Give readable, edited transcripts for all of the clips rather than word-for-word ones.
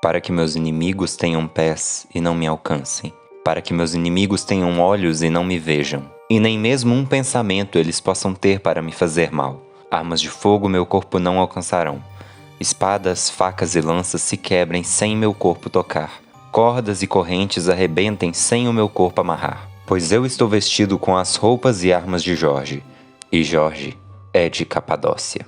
para que meus inimigos tenham pés e não me alcancem, para que meus inimigos tenham olhos e não me vejam, e nem mesmo um pensamento eles possam ter para me fazer mal. Armas de fogo meu corpo não alcançarão. Espadas, facas e lanças se quebrem sem meu corpo tocar. Cordas e correntes arrebentem sem o meu corpo amarrar. Pois eu estou vestido com as roupas e armas de Jorge, e Jorge é de Capadócia.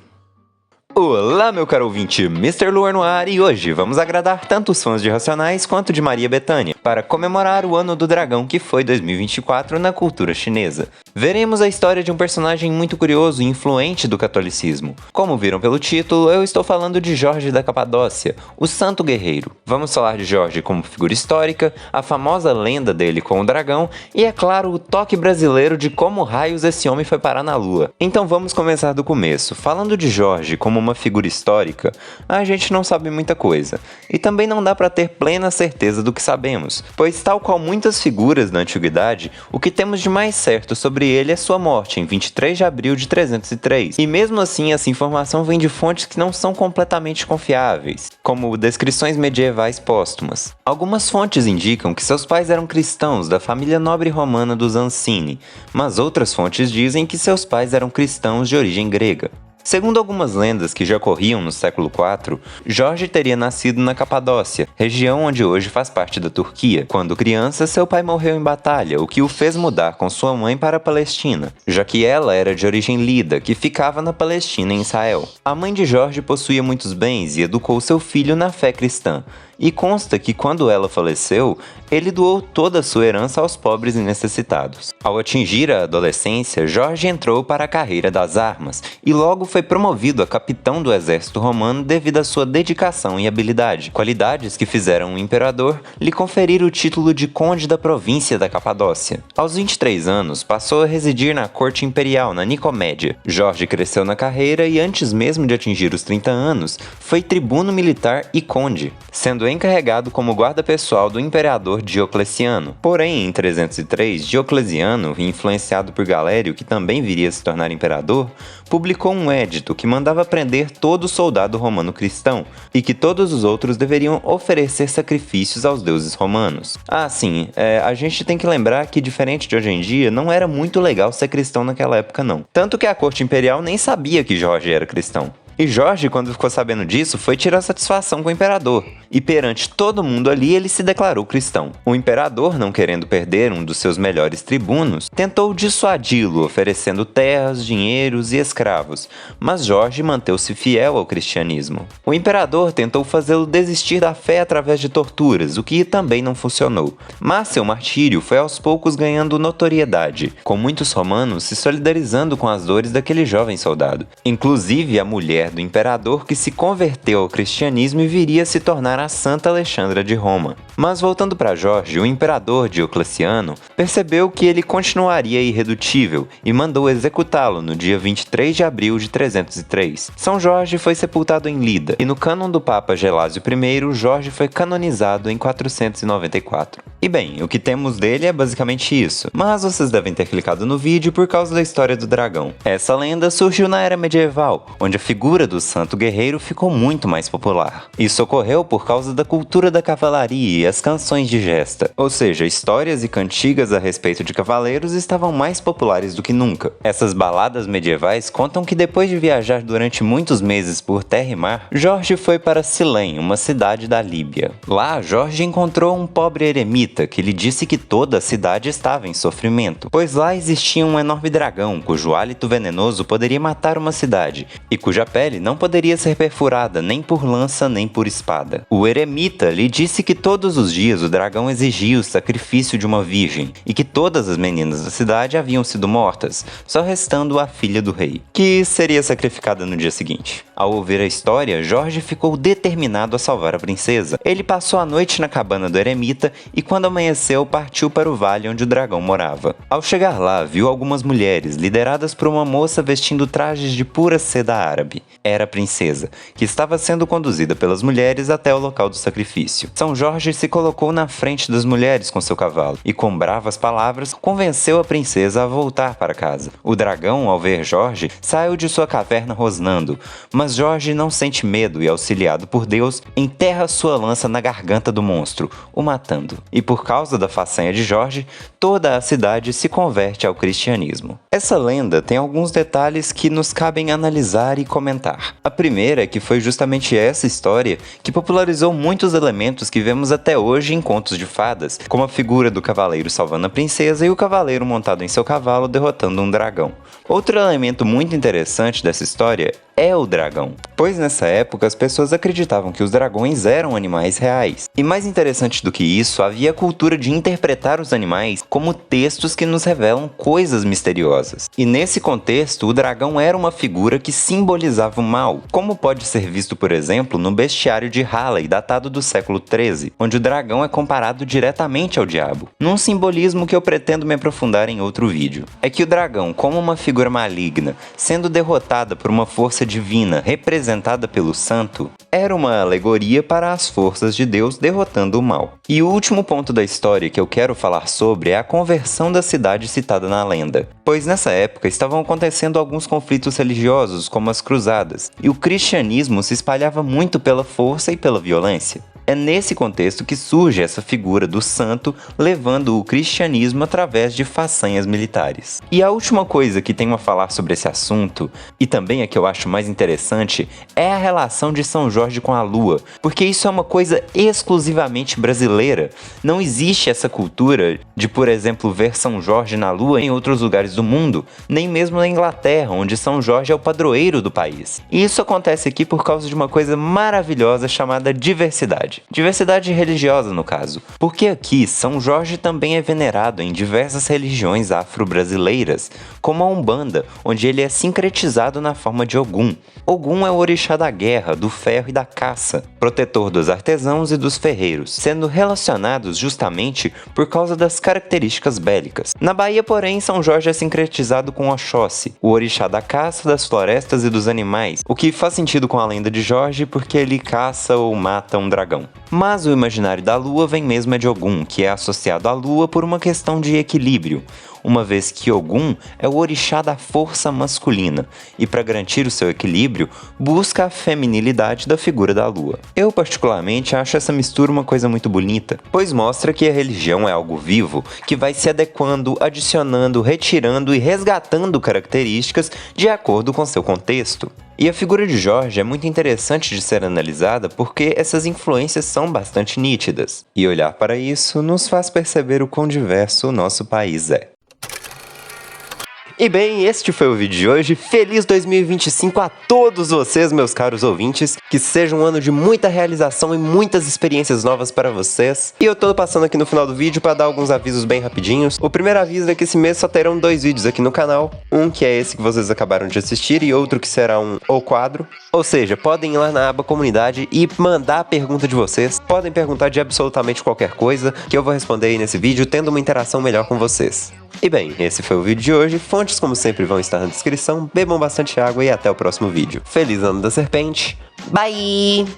Olá, meu caro ouvinte, Mr. Luar no ar, e hoje vamos agradar tanto os fãs de Racionais quanto de Maria Bethânia, para comemorar o Ano do Dragão que foi 2024 na cultura chinesa. Veremos a história de um personagem muito curioso e influente do catolicismo. Como viram pelo título, eu estou falando de Jorge da Capadócia, o Santo Guerreiro. Vamos falar de Jorge como figura histórica, a famosa lenda dele com o dragão e, é claro, o toque brasileiro de como raios esse homem foi parar na lua. Então vamos começar do começo. Falando de Jorge como uma figura histórica, a gente não sabe muita coisa, e também não dá para ter plena certeza do que sabemos, pois tal qual muitas figuras da antiguidade, o que temos de mais certo sobre ele é sua morte em 23 de abril de 303, e mesmo assim essa informação vem de fontes que não são completamente confiáveis, como descrições medievais póstumas. Algumas fontes indicam que seus pais eram cristãos da família nobre romana dos Ancini, mas outras fontes dizem que seus pais eram cristãos de origem grega. Segundo algumas lendas que já corriam no século IV, Jorge teria nascido na Capadócia, região onde hoje faz parte da Turquia. Quando criança, seu pai morreu em batalha, o que o fez mudar com sua mãe para a Palestina, já que ela era de origem lida, que ficava na Palestina em Israel. A mãe de Jorge possuía muitos bens e educou seu filho na fé cristã. E consta que quando ela faleceu, ele doou toda a sua herança aos pobres e necessitados. Ao atingir a adolescência, Jorge entrou para a carreira das armas e logo foi promovido a capitão do exército romano devido à sua dedicação e habilidade, qualidades que fizeram o imperador lhe conferir o título de conde da província da Capadócia. Aos 23 anos, passou a residir na corte imperial na Nicomédia. Jorge cresceu na carreira e antes mesmo de atingir os 30 anos, foi tribuno militar e conde, sendo encarregado como guarda pessoal do imperador Diocleciano. Porém, em 303, Diocleciano, influenciado por Galério, que também viria a se tornar imperador, publicou um édito que mandava prender todo soldado romano cristão e que todos os outros deveriam oferecer sacrifícios aos deuses romanos. Ah, sim, a gente tem que lembrar que, diferente de hoje em dia, não era muito legal ser cristão naquela época não. Tanto que a corte imperial nem sabia que Jorge era cristão. E Jorge, quando ficou sabendo disso, foi tirar satisfação com o imperador. E perante todo mundo ali, ele se declarou cristão. O imperador, não querendo perder um dos seus melhores tribunos, tentou dissuadi-lo, oferecendo terras, dinheiros e escravos. Mas Jorge manteve-se fiel ao cristianismo. O imperador tentou fazê-lo desistir da fé através de torturas, o que também não funcionou. Mas seu martírio foi aos poucos ganhando notoriedade, com muitos romanos se solidarizando com as dores daquele jovem soldado. Inclusive a mulher do imperador que se converteu ao cristianismo e viria a se tornar a Santa Alexandra de Roma. Mas voltando para Jorge, o imperador Diocleciano percebeu que ele continuaria irredutível e mandou executá-lo no dia 23 de abril de 303. São Jorge foi sepultado em Lida, e no cânon do Papa Gelásio I, Jorge foi canonizado em 494. E bem, o que temos dele é basicamente isso, mas vocês devem ter clicado no vídeo por causa da história do dragão. Essa lenda surgiu na era medieval, onde a figura do santo guerreiro ficou muito mais popular. Isso ocorreu por causa da cultura da cavalaria e as canções de gesta, ou seja, histórias e cantigas a respeito de cavaleiros estavam mais populares do que nunca. Essas baladas medievais contam que depois de viajar durante muitos meses por terra e mar, Jorge foi para Silém, uma cidade da Líbia. Lá, Jorge encontrou um pobre eremita que lhe disse que toda a cidade estava em sofrimento, pois lá existia um enorme dragão cujo hálito venenoso poderia matar uma cidade, e cuja pele não poderia ser perfurada nem por lança nem por espada. O eremita lhe disse que todos os dias o dragão exigia o sacrifício de uma virgem, e que todas as meninas da cidade haviam sido mortas, só restando a filha do rei, que seria sacrificada no dia seguinte. Ao ouvir a história, Jorge ficou determinado a salvar a princesa. Ele passou a noite na cabana do eremita e quando amanheceu partiu para o vale onde o dragão morava. Ao chegar lá, viu algumas mulheres lideradas por uma moça vestindo trajes de pura seda árabe. era a princesa, que estava sendo conduzida pelas mulheres até o local do sacrifício. São Jorge se colocou na frente das mulheres com seu cavalo e, com bravas palavras, convenceu a princesa a voltar para casa. O dragão, ao ver Jorge, saiu de sua caverna rosnando, mas Jorge não sente medo e, auxiliado por Deus, enterra sua lança na garganta do monstro, o matando. E por causa da façanha de Jorge, toda a cidade se converte ao cristianismo. Essa lenda tem alguns detalhes que nos cabem analisar e comentar. A primeira é que foi justamente essa história que popularizou muitos elementos que vemos até hoje em contos de fadas, como a figura do cavaleiro salvando a princesa e o cavaleiro montado em seu cavalo derrotando um dragão. Outro elemento muito interessante dessa história é o dragão, pois nessa época as pessoas acreditavam que os dragões eram animais reais. E mais interessante do que isso, havia a cultura de interpretar os animais como textos que nos revelam coisas misteriosas. E nesse contexto, o dragão era uma figura que simbolizava o mal, como pode ser visto, por exemplo, no bestiário de Halley, datado do século XIII, onde o dragão é comparado diretamente ao diabo. Num simbolismo que eu pretendo me aprofundar em outro vídeo. É que o dragão, como uma figura maligna, sendo derrotada por uma força divina representada pelo santo, era uma alegoria para as forças de Deus derrotando o mal. E o último ponto da história que eu quero falar sobre é a conversão da cidade citada na lenda, pois nessa época estavam acontecendo alguns conflitos religiosos, como as cruzadas, e o cristianismo se espalhava muito pela força e pela violência. É nesse contexto que surge essa figura do santo levando o cristianismo através de façanhas militares. E a última coisa que tenho a falar sobre esse assunto, e também a que eu acho mais interessante, é a relação de São Jorge com a lua, porque isso é uma coisa exclusivamente brasileira. Não existe essa cultura de, por exemplo, ver São Jorge na lua em outros lugares do mundo, nem mesmo na Inglaterra, onde São Jorge é o padroeiro do país. E isso acontece aqui por causa de uma coisa maravilhosa chamada diversidade. Diversidade religiosa, no caso, porque aqui São Jorge também é venerado em diversas religiões afro-brasileiras, como a Umbanda, onde ele é sincretizado na forma de Ogum. Ogum é o orixá da guerra, do ferro e da caça, protetor dos artesãos e dos ferreiros, sendo relacionados justamente por causa das características bélicas. Na Bahia, porém, São Jorge é sincretizado com Oxóssi, o orixá da caça, das florestas e dos animais, o que faz sentido com a lenda de Jorge porque ele caça ou mata um dragão. Mas o imaginário da lua vem mesmo de Ogum, que é associado à lua por uma questão de equilíbrio, uma vez que Ogum é o orixá da força masculina, e para garantir o seu equilíbrio, busca a feminilidade da figura da lua. Eu particularmente acho essa mistura uma coisa muito bonita, pois mostra que a religião é algo vivo, que vai se adequando, adicionando, retirando e resgatando características de acordo com seu contexto. E a figura de Jorge é muito interessante de ser analisada porque essas influências são bastante nítidas, e olhar para isso nos faz perceber o quão diverso o nosso país é. E bem, este foi o vídeo de hoje. Feliz 2025 a todos vocês, meus caros ouvintes. Que seja um ano de muita realização e muitas experiências novas para vocês. E eu tô passando aqui no final do vídeo para dar alguns avisos bem rapidinhos. O primeiro aviso é que esse mês só terão 2 vídeos aqui no canal. Um que é esse que vocês acabaram de assistir e outro que será um ou quadro. Ou seja, podem ir lá na aba comunidade e mandar a pergunta de vocês. Podem perguntar de absolutamente qualquer coisa que eu vou responder aí nesse vídeo, tendo uma interação melhor com vocês. E bem, esse foi o vídeo de hoje. Fontes, como sempre, vão estar na descrição. Bebam bastante água e até o próximo vídeo. Feliz ano da serpente. Bye!